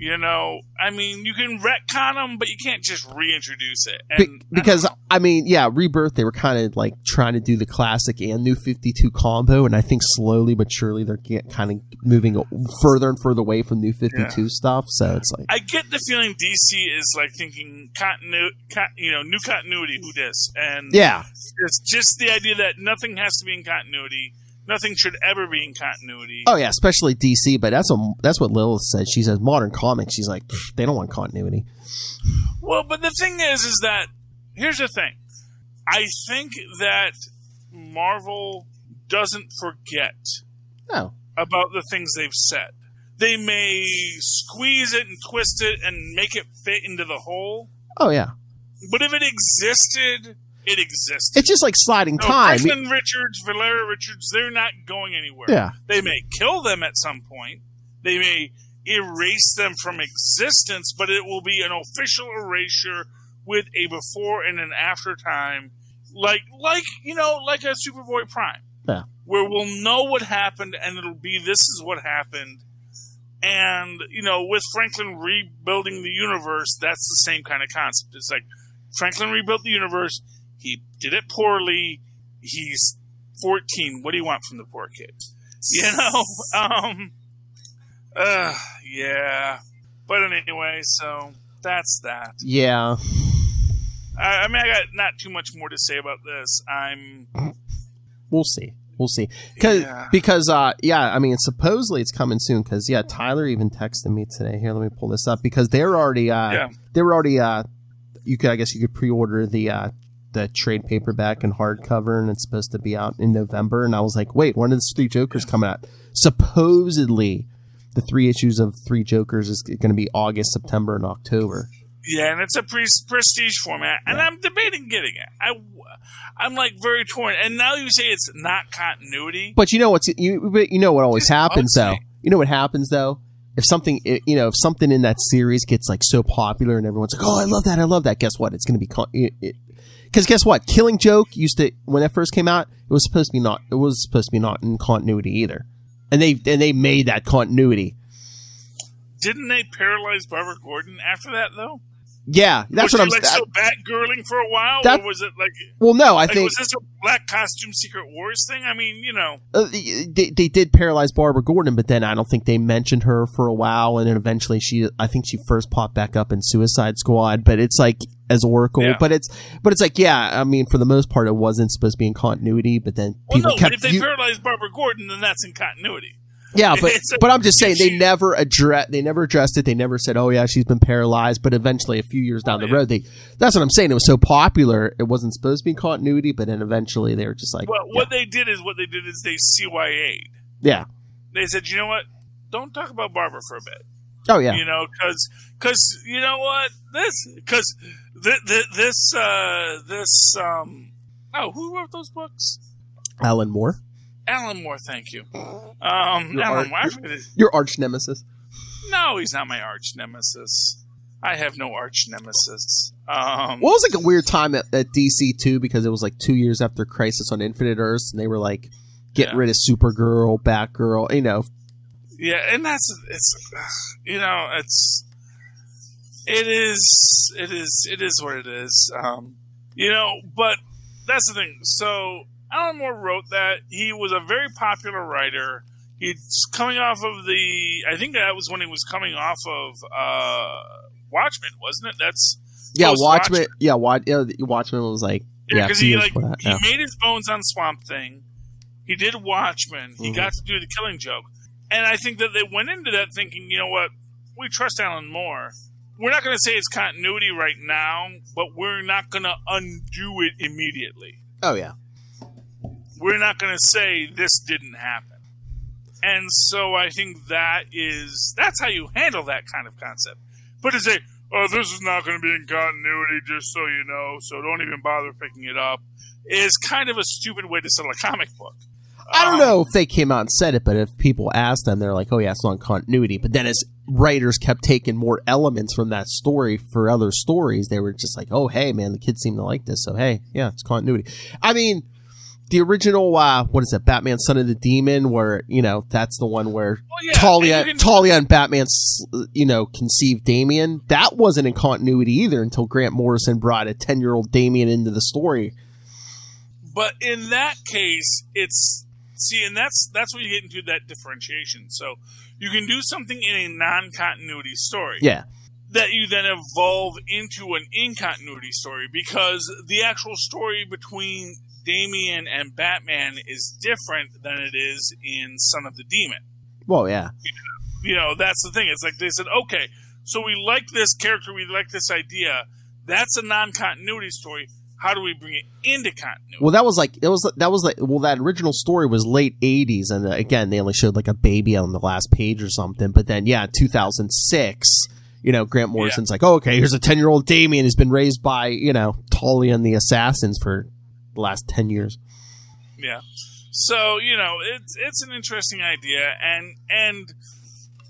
I mean, you can retcon them, but you can't just reintroduce it. And because, I mean, yeah, Rebirth, they were kind of trying to do the classic and New 52 combo, and I think slowly but surely they're kind of moving further and further away from New 52 stuff, so it's like... I get the feeling DC is thinking new continuity, who dis? And yeah. It's just the idea that nothing has to be in continuity. Nothing should ever be in continuity. Oh yeah, especially DC. But that's what Lilith said. She says modern comics. She's like, they don't want continuity. Well, but the thing is that here's the thing. I think that Marvel doesn't forget about the things they've said. They may squeeze it and twist it and make it fit into the hole. Oh yeah. But if it existed. It exists. It's just like sliding time. Franklin Richards, Valeria Richards, they're not going anywhere. Yeah. They may kill them at some point. They may erase them from existence, but it will be an official erasure with a before and an after time, like a Superboy Prime. Yeah. Where we'll know what happened, and it'll be this is what happened. And with Franklin rebuilding the universe, that's the same kind of concept. It's like Franklin rebuilt the universe. He did it poorly. He's 14. What do you want from the poor kid? Yeah. But anyway, so that's that. Yeah. I mean, I got not too much more to say about this. We'll see. Because I mean, supposedly it's coming soon. Because Tyler even texted me today. Here, let me pull this up because they're already. They were already. I guess you could pre-order the trade paperback and hardcover, and it's supposed to be out in November. And I was like, wait, when are the 3 Jokers coming out? Supposedly, the 3 issues of 3 Jokers is going to be August, September, and October. Yeah, and it's a prestige format, and I'm debating getting it. I'm very torn. And now you say it's not continuity, but you know what always happens though. You know what happens though. If something in that series gets so popular and everyone's like, oh, I love that. Guess what? It's going to be because guess what? Killing Joke when it first came out, it was supposed to be not in continuity either, and they made that continuity. Didn't they paralyze Barbara Gordon after that though? Yeah, that's what I'm saying. So Batgirling for a while, or was it Well, no, I think was this a Black Costume Secret Wars thing? I mean, they did paralyze Barbara Gordon, but then I don't think they mentioned her for a while, and then eventually I think she first popped back up in Suicide Squad, but it's as Oracle, but it's I mean, for the most part, it wasn't supposed to be in continuity, but then people kept. But if they paralyzed Barbara Gordon, then that's in continuity. Yeah, but I'm just saying they never addressed it. They never said, "Oh yeah, she's been paralyzed." But eventually, a few years down the road, that's what I'm saying. It was so popular, it wasn't supposed to be in continuity. But then eventually, they were just like, "Well, what they did is they CYA'd." Yeah, they said, "You know what? Don't talk about Barbara for a bit." Oh yeah, because you know what who wrote those books? Alan Moore. Alan Moore, thank you. Alan Moore. Your arch nemesis. No, he's not my arch nemesis. I have no arch nemesis. Well, it was a weird time at DC too, because it was 2 years after Crisis on Infinite Earths, and they were getting rid of Supergirl, Batgirl, Yeah, and it is what it is. But that's the thing. So Alan Moore wrote that. He was a very popular writer. He's coming off of I think that was when he was coming off of Watchmen, wasn't it? That's Watchmen. Yeah, Watchmen was like because he made his bones on Swamp Thing. He did Watchmen. He got to do The Killing Joke, and I think that they went into that thinking, you know what, we trust Alan Moore. We're not going to say it's continuity right now, but we're not going to undo it immediately. Oh yeah, we're not going to say this didn't happen. And so I think that's how you handle that kind of concept. But to say, oh, this is not going to be in continuity, just so you know, so don't even bother picking it up, is kind of a stupid way to sell a comic book. I don't know if they came out and said it, but if people asked them, they're like, oh yeah, it's not continuity. But then as writers kept taking more elements from that story for other stories, they were just like, oh, hey, man, the kids seem to like this, so hey, yeah, it's continuity. I mean, the original, what is it, Batman Son of the Demon, where, that's the one where Talia and Batman, conceived Damian. That wasn't in continuity either until Grant Morrison brought a 10-year-old Damian into the story. But in that case, and that's where you get into that differentiation. So you can do something in a non-continuity story. Yeah. That you then evolve into an in-continuity story, because the actual story between Damian and Batman is different than it is in Son of the Demon. Well, yeah. That's the thing. It's like they said, okay, so we like this character, we like this idea. That's a non-continuity story. How do we bring it into continuity? Well, that original story was late 80s, and again, they only showed like a baby on the last page or something. But then, 2006, Grant Morrison's like, oh, okay, here's a 10-year-old Damian who's been raised by, Talia and the Assassins for the last 10 years. Yeah. So, it's an interesting idea, and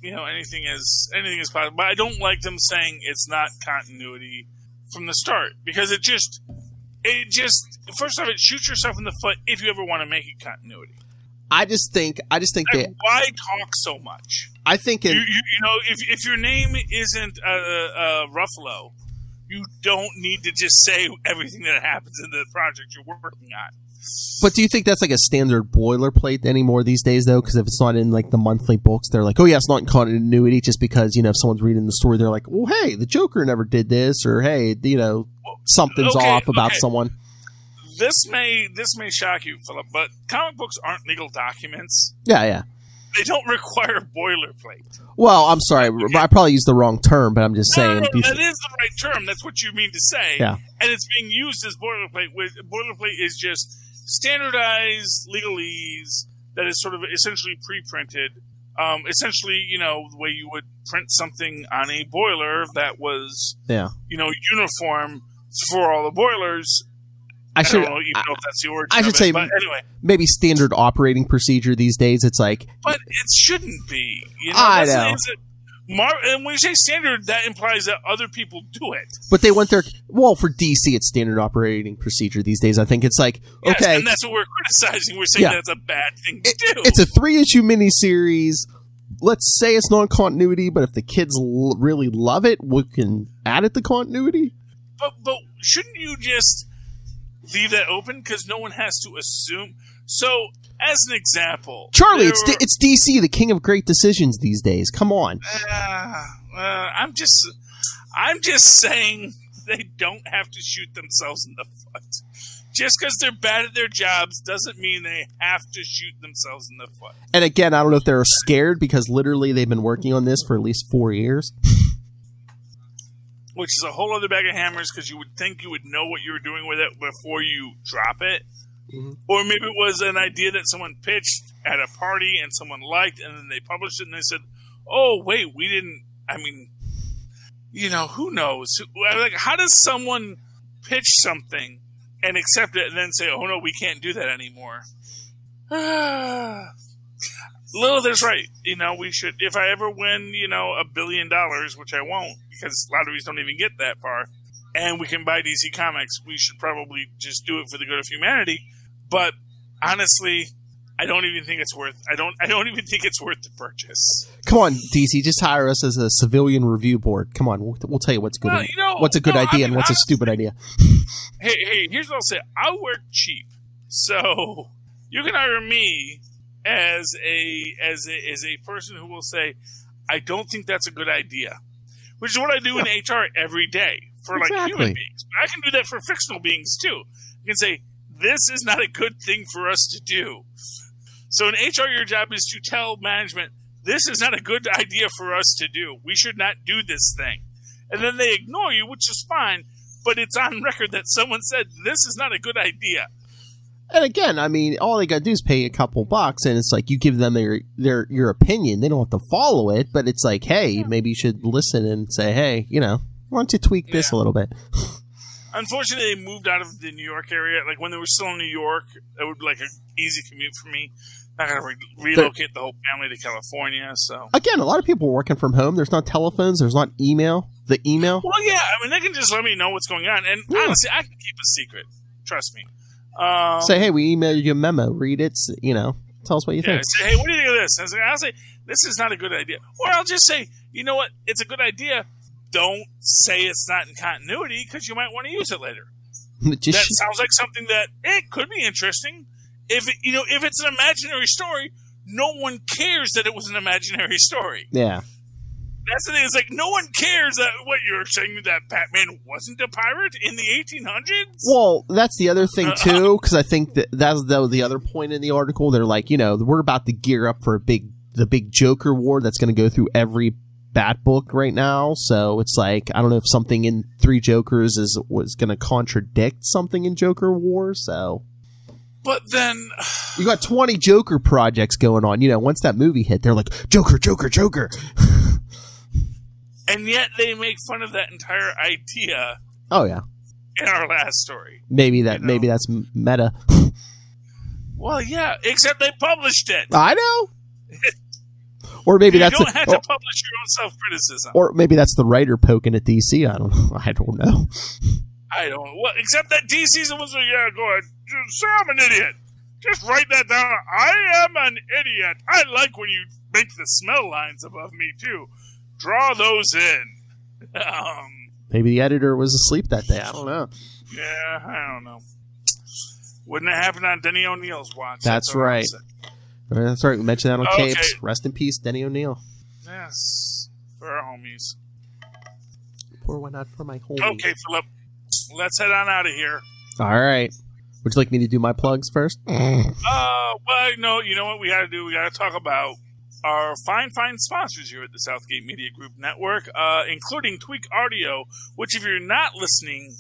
anything is possible. But I don't like them saying it's not continuity from the start, because it just first off, it shoots yourself in the foot if you ever want to make it continuity. I just think why talk so much? I think if your name isn't Ruffalo, you don't need to just say everything that happens in the project you're working on. But do you think that's like a standard boilerplate anymore these days, though? Because if it's not in like the monthly books, they're like, oh yeah, it's not in continuity, just because, if someone's reading the story, they're like, well, hey, the Joker never did this, or hey, something's off about someone. This may shock you, Philip, but comic books aren't legal documents. Yeah. They don't require boilerplate. Well, I'm sorry, I probably used the wrong term, but I'm just saying. No, that is the right term. That's what you mean to say. Yeah. And it's being used as boilerplate. Boilerplate is just standardized legalese that is sort of essentially pre-printed. Essentially, the way you would print something on a boiler that was, uniform for all the boilers. I don't know even know if that's the origin. I should say, but anyway, maybe standard operating procedure these days. It's like, but it shouldn't be. I know. And when you say standard, that implies that other people do it. But they went there. Well, for DC, it's standard operating procedure these days. I think it's like, okay, and that's what we're criticizing. We're saying that's a bad thing to do. It's a 3-issue miniseries. Let's say it's non-continuity, but if the kids really love it, we can add it to continuity. But shouldn't you just leave that open, because no one has to assume? So, as an example, Charlie, it's DC, the king of great decisions these days. Come on. I'm just saying they don't have to shoot themselves in the foot. Just because they're bad at their jobs doesn't mean they have to shoot themselves in the foot. And again, I don't know if they're scared, because literally they've been working on this for at least 4 years. Which is a whole other bag of hammers, because you would think you would know what you were doing with it before you drop it. Mm-hmm. Or maybe it was an idea that someone pitched at a party and someone liked, and then they published it and they said, oh, wait, we didn't, who knows? Like, how does someone pitch something and accept it and then say, oh, no, we can't do that anymore? Lilith is right. We should, if I ever win, $1 billion, which I won't, because lotteries don't even get that far, and we can buy DC Comics, we should probably just do it for the good of humanity. But honestly, I don't even think it's worth. I don't even think it's worth the purchase. Come on, DC, just hire us as a civilian review board. Come on, we'll tell you what's good. What's a good idea and what's a stupid idea. Hey, here's what I'll say. I'll work cheap. So you can hire me as a person who will say, I don't think that's a good idea, which is what I do in HR every day for like human beings. But I can do that for fictional beings too. You can say, this is not a good thing for us to do. So in HR, your job is to tell management, this is not a good idea for us to do. We should not do this thing. And then they ignore you, which is fine, but it's on record that someone said, this is not a good idea. And again, I mean, all they got to do is pay a couple bucks, and it's like you give them your opinion. They don't have to follow it, but it's like, hey, maybe you should listen and say, hey, why don't you tweak this a little bit? Unfortunately, they moved out of the New York area. Like, when they were still in New York, it would be like an easy commute for me. Not going to relocate the whole family to California, so... Again, a lot of people are working from home. There's not telephones. There's not email. The email? Well, yeah. I mean, they can just let me know what's going on. And honestly, I can keep a secret. Trust me. Say, hey, we emailed you a memo. Read it. Tell us what you think. Say, hey, what do you think of this? I'll say, this is not a good idea. Or I'll just say, you know what? It's a good idea. Don't say it's not in continuity because you might want to use it later. That sounds like something that it could be interesting. If it's an imaginary story, no one cares that it was an imaginary story. Yeah. That's the thing. It's like no one cares that what you're saying, that Batman wasn't a pirate in the 1800s. Well, that's the other thing too, because I think that's the other point in the article. They're like, we're about to gear up for the big Joker war that's going to go through every Bat book right now. So it's like, I don't know if something in Three Jokers was going to contradict something in Joker War. So. But then you got 20 Joker projects going on. Once that movie hit, they're like, Joker, Joker, Joker. And yet they make fun of that entire idea. Oh yeah. In our last story. Maybe that's meta. Well, yeah, except they published it. I know. Or maybe you don't have to publish your own self-criticism. Or maybe that's the writer poking at DC. I don't know. Well, except that DC's the ones yeah, go ahead. Say I'm an idiot. Just write that down. I am an idiot. I like when you make the smell lines above me, too. Draw those in. Maybe the editor was asleep that day. I don't know. Yeah, I don't know. Wouldn't it happen on Denny O'Neill's watch? That's right. That's right. We mentioned that on Capes. Rest in peace, Denny O'Neill. Yes. For our homies. Pour one out for my homies. Okay, Philip. Let's head on out of here. All right. Would you like me to do my plugs first? Well, no. You know what we got to do? We got to talk about our fine sponsors here at the Southgate Media Group Network, including Tweak Audio, which if you're not listening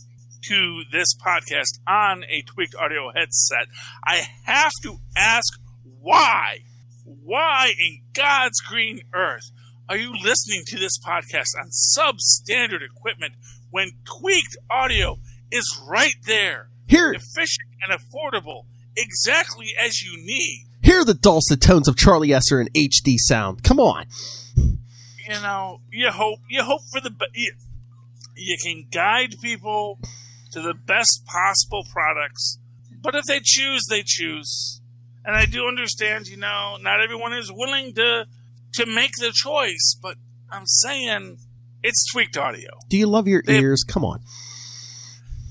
to this podcast on a Tweaked Audio headset, I have to ask why? Why in God's green earth are you listening to this podcast on substandard equipment when Tweaked Audio is right there? Here, efficient and affordable, exactly as you need. Hear the dulcet tones of Charlie Esser in HD sound. Come on. You hope for the you can guide people to the best possible products, but if they choose, they choose. And I do understand, not everyone is willing to make the choice, but I'm saying it's Tweaked Audio. Do you love your ears? Come on.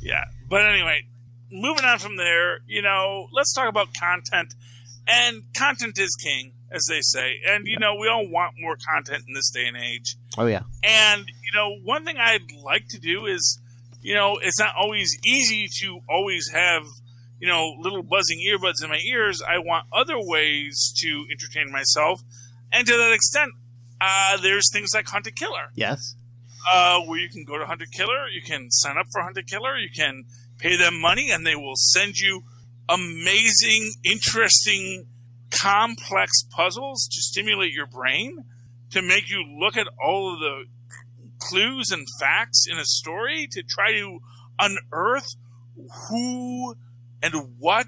Yeah, but anyway, moving on from there, let's talk about content. And content is king, as they say. And, we all want more content in this day and age. Oh, yeah. And, one thing I'd like to do is, it's not always easy to always have, little buzzing earbuds in my ears. I want other ways to entertain myself. And to that extent, there's things like Hunt a Killer. Yes. Where you can go to Hunt a Killer. You can sign up for Hunt a Killer. You can pay them money, and they will send you amazing, interesting, complex puzzles to stimulate your brain, to make you look at all of the clues and facts in a story, to try to unearth who and what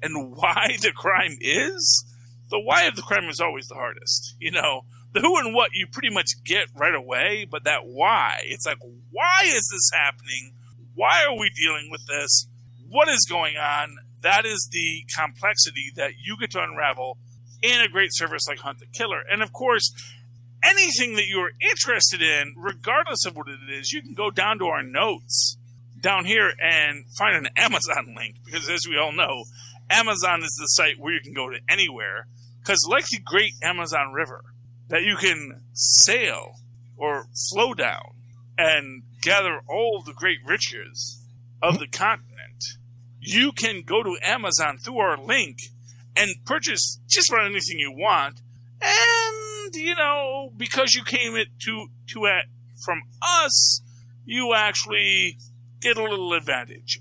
and why the crime is. The why of the crime is always the hardest. The who and what you pretty much get right away, but that why, it's like, why is this happening? Why are we dealing with this? What is going on? That is the complexity that you get to unravel in a great service like Hunt the Killer. And of course, anything that you're interested in, regardless of what it is, you can go down to our notes down here and find an Amazon link. Because as we all know, Amazon is the site where you can go to anywhere, because like the great Amazon River, that you can sail or flow down and gather all the great riches of the continent, you can go to Amazon through our link and purchase just about anything you want. And, you know, because you came it from us, you actually get a little advantage.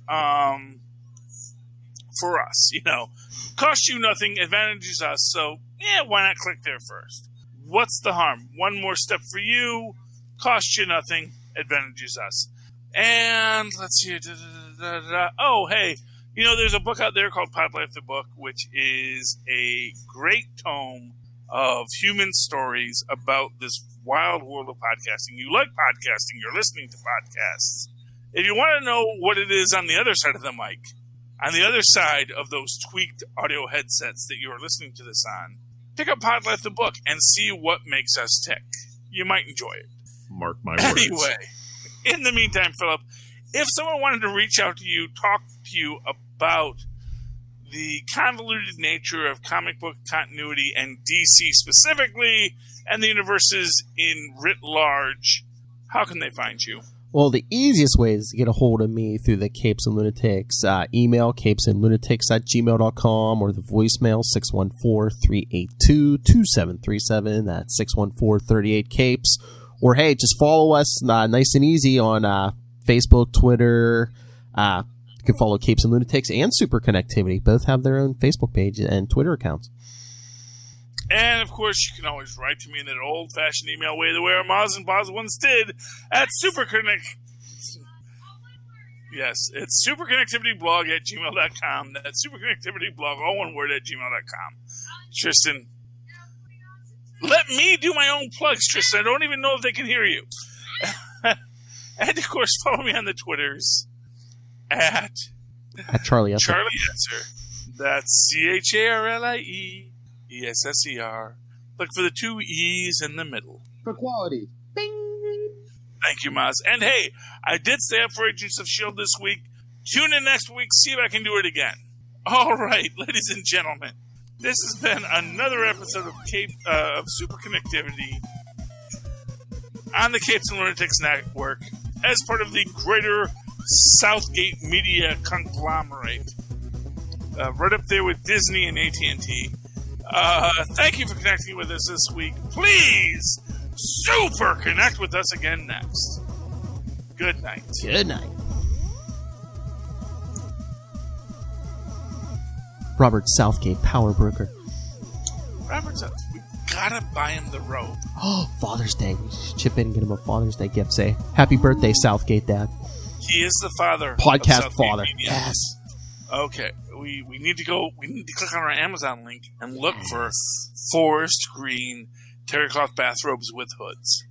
For us, you know, cost you nothing, advantages us. So, yeah, why not click there first? What's the harm? One more step for you, cost you nothing, advantages us. And let's see. Oh, hey, you know, there's a book out there called Pod Life the Book, which is a great tome of human stories about this wild world of podcasting. You like podcasting, you're listening to podcasts. If you want to know what it is on the other side of the mic, on the other side of those tweaked audio headsets that you are listening to this on, pick up Pod Life the Book and see what makes us tick. You might enjoy it. Mark my words. Anyway, in the meantime, Philip, if someone wanted to reach out to you, talk to you about the convoluted nature of comic book continuity and DC specifically, and the universes in writ large, how can they find you? Well, the easiest way is to get a hold of me through the Capes and Lunatics email, capesandlunatics@gmail.com, or the voicemail, 614-382-2737. That's 614-38-CAPES. Or, hey, just follow us nice and easy on Facebook, Twitter. You can follow Capes and Lunatics and Superconnectivity. Both have their own Facebook page and Twitter accounts. And, of course, you can always write to me in that old-fashioned email way, the way our moms and Boz once did, at Yes, it's superconnectivityblog@gmail.com. That's superconnectivityblog, all one word, @gmail.com. Tristan, let me do my own plugs, Tristan. I don't even know if they can hear you. And, of course, follow me on the Twitters at Charlie Esser. Charlie Esser. That's CharlieEsser. Look for the 2 E's in the middle. For quality. Thank you, Maz. And hey, I did stay up for Agents of S.H.I.E.L.D. this week. Tune in next week, see if I can do it again. All right, ladies and gentlemen, this has been another episode of Superconnectivity on the Capes and Lunatics Network as part of the greater Southgate Media conglomerate. Right up there with Disney and AT&T. Thank you for connecting with us this week. Please super connect with us again next. Good night. Good night. Robert Southgate, power broker. Robert Southgate, we gotta buy him the robe. Oh, Father's Day. We should chip in and get him a Father's Day gift. Say, happy birthday, Southgate Dad. He is the father. Podcast of father. Media. Yes. Okay, we need to go. We need to click on our Amazon link and look for forest green terrycloth bathrobes with hoods.